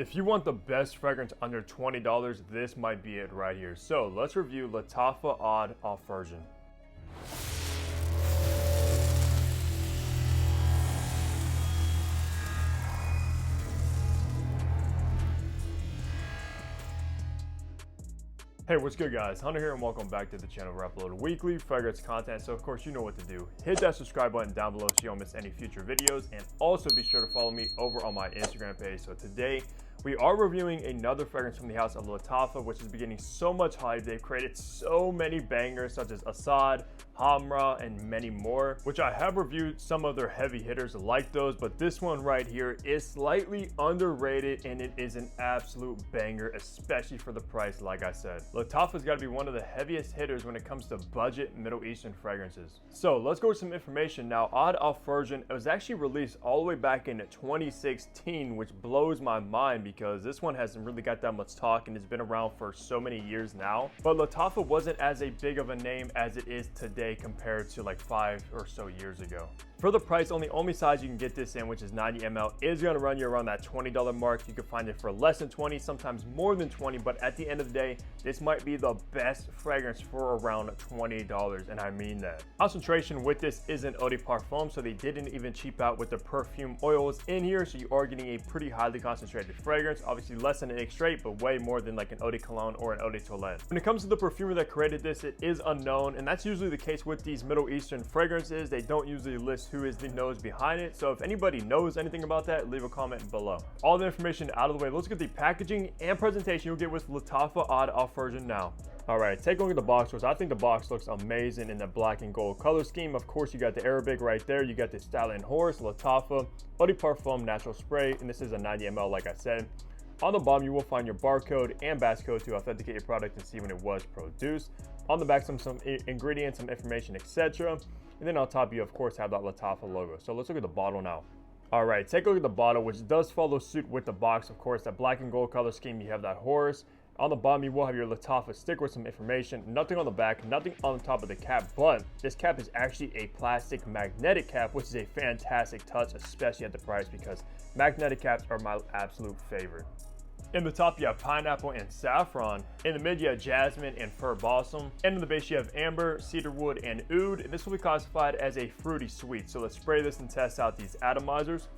If you want the best fragrance under $20, this might be it right here. So let's review Lattafa Qaed Al Fursan. Hey, what's good guys? Hunter here and welcome back to the channel where I upload weekly fragrance content. So of course you know what to do. Hit that subscribe button down below so you don't miss any future videos, and also be sure to follow me over on my Instagram page. So today we are reviewing another fragrance from the house of Lattafa, which is beginning so much hype. They've created so many bangers such as Asad, Hamra, and many more, which I have reviewed some of their heavy hitters like those, but this one right here is slightly underrated and it is an absolute banger, especially for the price. Like I said, Lattafa's got to be one of the heaviest hitters when it comes to budget Middle Eastern fragrances. So let's go with some information now. Qaed Al Fursan, it was actually released all the way back in 2016, which blows my mind because this one hasn't really got that much talk and it's been around for so many years now. But Lattafa wasn't as a big of a name as it is today compared to like 5 or so years ago. For the price, only size you can get this in, which is 90 ml, is going to run you around that $20 mark. You can find it for less than 20, sometimes more than 20, but at the end of the day, this might be the best fragrance for around $20, and I mean that. Concentration with this isn't eau de parfum, so they didn't even cheap out with the perfume oils in here, so you are getting a pretty highly concentrated fragrance. Obviously less than an egg straight, but way more than like an eau de cologne or an eau de toilette. When it comes to the perfumer that created this, it is unknown, and that's usually the case with these Middle Eastern fragrances. They don't usually list who is the nose behind it, so if anybody knows anything about that, leave a comment below. All the information out of the way, let's get the packaging and presentation you'll get with Lattafa Qaed Al Fursan now. All right, take a look at the box first. I think the box looks amazing in the black and gold color scheme. Of course, you got the Arabic right there. You got the stallion horse, Lattafa, eau de parfum natural spray, and this is a 90 ml like I said. On the bottom, you will find your barcode and batch code to authenticate your product and see when it was produced. On the back, some ingredients, some information, etc. And then on top, you of course have that Lattafa logo. So let's look at the bottle now. All right, take a look at the bottle, which does follow suit with the box. Of course, that black and gold color scheme, you have that horse. On the bottom, you will have your Lattafa sticker with some information. Nothing on the back, nothing on the top of the cap, but this cap is actually a plastic magnetic cap, which is a fantastic touch, especially at the price, because magnetic caps are my absolute favorite. In the top, you have pineapple and saffron. In the mid, you have jasmine and fir balsam. And in the base, you have amber, cedarwood, and oud. And this will be classified as a fruity sweet. So let's spray this and test out these atomizers.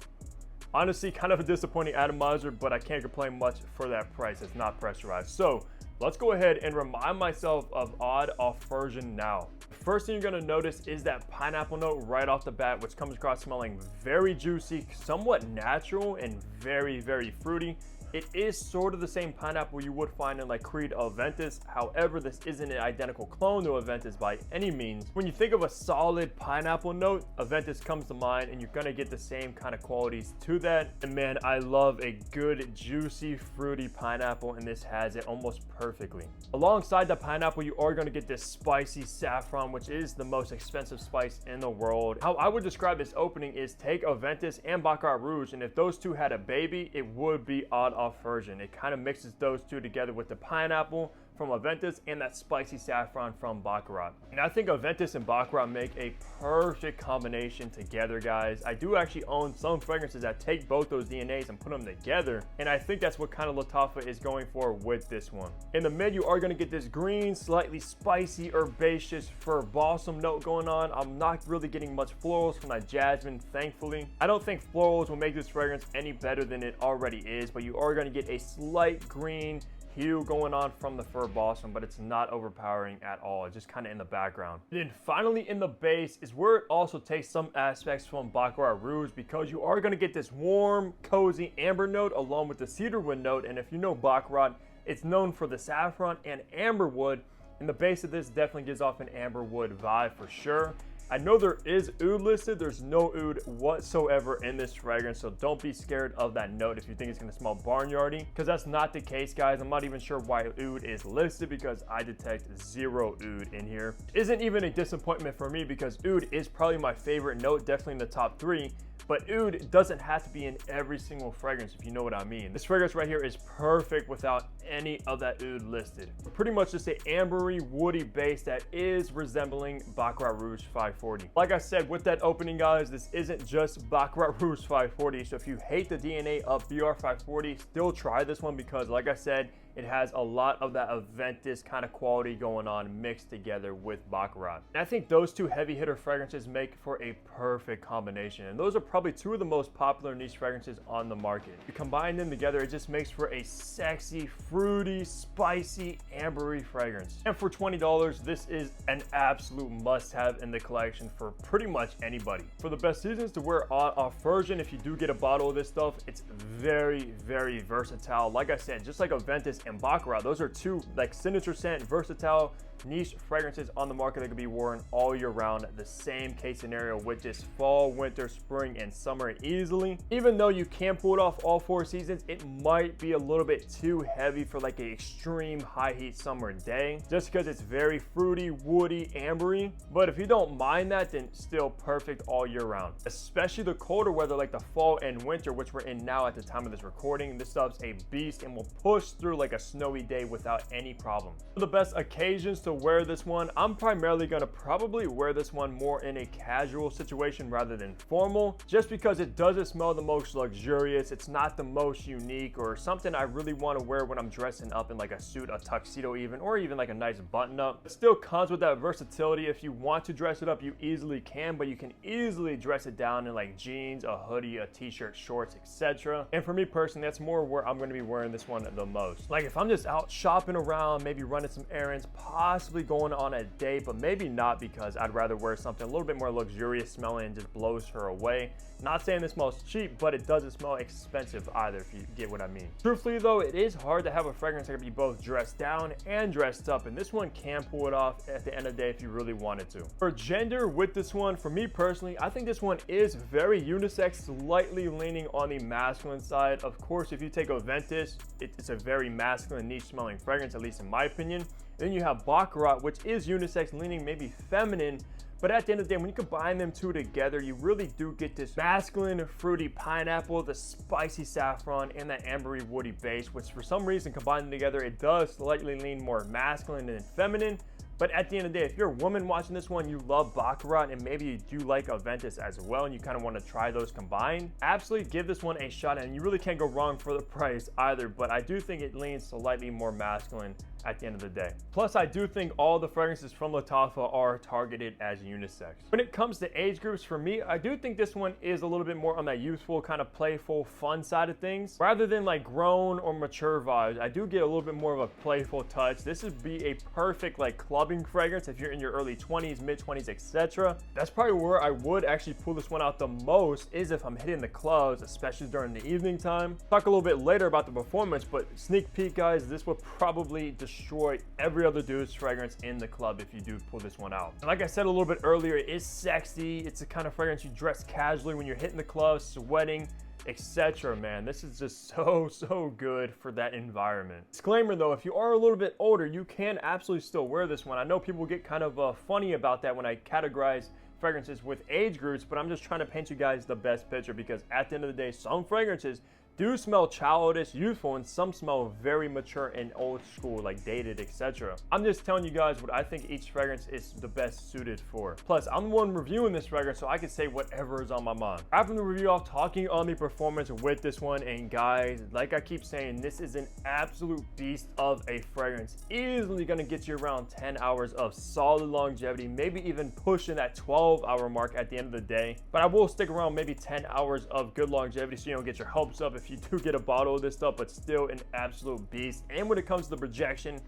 Honestly, kind of a disappointing atomizer, but I can't complain much for that price. It's not pressurized. So let's go ahead and remind myself of Qaed Al Fursan now. The first thing you're gonna notice is that pineapple note right off the bat, which comes across smelling very juicy, somewhat natural, and very, very fruity. It is sort of the same pineapple you would find in like Qaed Al Aventus. However, this isn't an identical clone to Aventus by any means. When you think of a solid pineapple note, Aventus comes to mind, and you're gonna get the same kind of qualities to that. And man, I love a good, juicy, fruity pineapple, and this has it almost perfectly. Alongside the pineapple, you are gonna get this spicy saffron, which is the most expensive spice in the world. How I would describe this opening is take Aventus and Baccarat Rouge, and if those two had a baby, it would be Qaed Al Fursan. It kind of mixes those two together with the pineapple from Aventus and that spicy saffron from Baccarat. And I think Aventus and Baccarat make a perfect combination together, guys. I do actually own some fragrances that take both those DNAs and put them together, and I think that's what kind of Lattafa is going for with this one. In the mid, you are going to get this green, slightly spicy, herbaceous fir balsam note going on. I'm not really getting much florals from that jasmine, thankfully. I don't think florals will make this fragrance any better than it already is, but you are going to get a slight green hue going on from the fir balsam, but it's not overpowering at all. It's just kind of in the background. Then finally in the base is where it also takes some aspects from Baccarat Rouge, because you are going to get this warm, cozy amber note along with the cedarwood note. And if you know Baccarat, it's known for the saffron and amber wood, and the base of this definitely gives off an amber wood vibe for sure. I know there is oud listed. There's no oud whatsoever in this fragrance, so don't be scared of that note if you think it's going to smell barnyardy, because that's not the case, guys. I'm not even sure why oud is listed, because I detect zero oud in here. Isn't even a disappointment for me, because oud is probably my favorite note, definitely in the top 3. But oud doesn't have to be in every single fragrance, if you know what I mean. This fragrance right here is perfect without any of that oud listed. Pretty much just an ambery, woody base that is resembling Baccarat Rouge 540. Like I said with that opening, guys, this isn't just Baccarat Rouge 540. So if you hate the DNA of BR 540, still try this one because, like I said, it has a lot of that aventus kind of quality going on mixed together with Baccarat. And I think those two heavy hitter fragrances make for a perfect combination. And those are probably two of the most popular niche fragrances on the market. You combine them together, it just makes for a sexy, fruity, spicy, ambery fragrance. And for $20, this is an absolute must-have in the collection for pretty much anybody. For the best seasons to wear on a version, if you do get a bottle of this stuff, it's very, very versatile. Like I said, just like aventus and Baccarat, those are two like signature scent, versatile niche fragrances on the market that can be worn all year round. The same case scenario with this fall, winter, spring, and summer easily. Even though you can pull it off all 4 seasons, it might be a little bit too heavy for like an extreme high heat summer day, just because it's very fruity, woody, ambery. But if you don't mind that, then still perfect all year round. Especially the colder weather like the fall and winter, which we're in now at the time of this recording. This stuff's a beast and will push through like a snowy day without any problem. For the best occasions to wear this one, I'm primarily gonna probably wear this one more in a casual situation rather than formal, just because it doesn't smell the most luxurious. It's not the most unique or something I really want to wear when I'm dressing up in like a suit, a tuxedo even, or even like a nice button up. It still comes with that versatility. If you want to dress it up, you easily can, but you can easily dress it down in like jeans, a hoodie, a t-shirt, shorts, etc. And for me personally, that's more where I'm going to be wearing this one the most. Like if I'm just out shopping around, maybe running some errands, possibly going on a date, but maybe not, because I'd rather wear something a little bit more luxurious smelling and just blows her away. Not saying this smells cheap, but it doesn't smell expensive either, if you get what I mean. Truthfully though, it is hard to have a fragrance that can be both dressed down and dressed up, and this one can pull it off at the end of the day if you really wanted to. For gender with this one, for me personally, I think this one is very unisex, slightly leaning on the masculine side. Of course, if you take aventus, it's a very masculine niche smelling fragrance, at least in my opinion. Then you have Baccarat, which is unisex, leaning maybe feminine. But at the end of the day, when you combine them two together, you really do get this masculine, fruity pineapple, the spicy saffron, and that ambery, woody base, which for some reason, combined together, it does slightly lean more masculine than feminine. But at the end of the day, if you're a woman watching this one, you love Baccarat, and maybe you do like aventus as well, and you kind of want to try those combined, absolutely give this one a shot, and you really can't go wrong for the price either. But I do think it leans slightly more masculine at the end of the day. Plus, I do think all the fragrances from Lattafa are targeted as unisex. When it comes to age groups, for me, I do think this one is a little bit more on that youthful, kind of playful, fun side of things. Rather than like grown or mature vibes, I do get a little bit more of a playful touch. This would be a perfect like clubbing fragrance if you're in your early 20s, mid 20s, etc. That's probably where I would actually pull this one out the most, is if I'm hitting the clubs, especially during the evening time. Talk a little bit later about the performance, but sneak peek, guys, this would probably destroy every other dude's fragrance in the club if you do pull this one out. And like I said a little bit earlier, it is sexy. It's the kind of fragrance you dress casually when you're hitting the club, sweating, etc. Man, this is just so good for that environment. Disclaimer though, if you are a little bit older, you can absolutely still wear this one. I know people get kind of funny about that when I categorize fragrances with age groups, but I'm just trying to paint you guys the best picture, because at the end of the day, some fragrances do smell childish, youthful, and some smell very mature and old school, like dated, etc. I'm just telling you guys what I think each fragrance is the best suited for. Plus, I'm the one reviewing this fragrance, so I can say whatever is on my mind. Wrapping the review off, talking on the performance with this one, and guys, like I keep saying, this is an absolute beast of a fragrance. Easily gonna get you around 10 hours of solid longevity, maybe even pushing that 12-hour mark at the end of the day. But I will stick around maybe 10 hours of good longevity so you don't get your hopes up if you do get a bottle of this stuff, but still an absolute beast. And when it comes to the projection,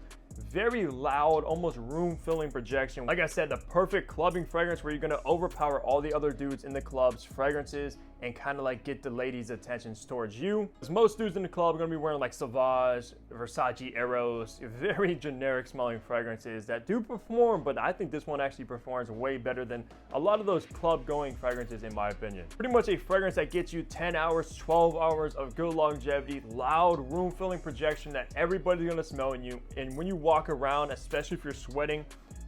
very loud, almost room-filling projection. Like I said, the perfect clubbing fragrance where you're gonna overpower all the other dudes in the club's fragrances and kind of like get the ladies' attentions towards you. Because most dudes in the club are gonna be wearing like Sauvage, Versace, Eros, very generic smelling fragrances that do perform, but I think this one actually performs way better than a lot of those club-going fragrances in my opinion. Pretty much a fragrance that gets you 10 hours, 12 hours of good longevity, loud, room-filling projection that everybody's gonna smell in you. And when you walk around, especially if you're sweating,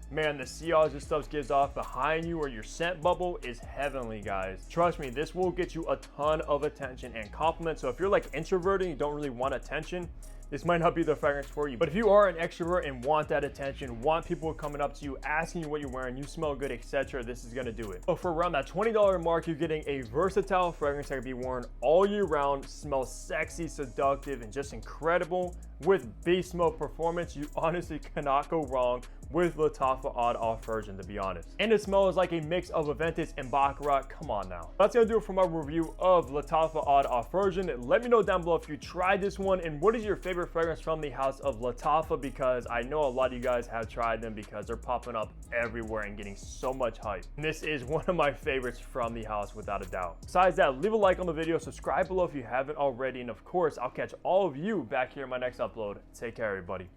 Man, the sillage this stuff gives off behind you or your scent bubble is heavenly, guys. Trust me, this will get you a ton of attention and compliments. So if you're like introverted, you don't really want attention, this might not be the fragrance for you. But if you are an extrovert and want that attention, want people coming up to you, asking you what you're wearing, you smell good, etc., this is gonna do it. So for around that $20 mark, you're getting a versatile fragrance that can be worn all year round, smells sexy, seductive, and just incredible. With beast mode performance, you honestly cannot go wrong with Lattafa Qaed Al Fursan, to be honest. And it smells like a mix of aventus and baccarat. Come on now. That's gonna do it for my review of Lattafa Qaed Al Fursan. Let me know down below if you tried this one and what is your favorite fragrance from the house of Lattafa, because I know a lot of you guys have tried them because they're popping up everywhere and getting so much hype. And this is one of my favorites from the house, without a doubt. Besides that, leave a like on the video, subscribe below if you haven't already, and of course, I'll catch all of you back here in my next upload. Take care, everybody.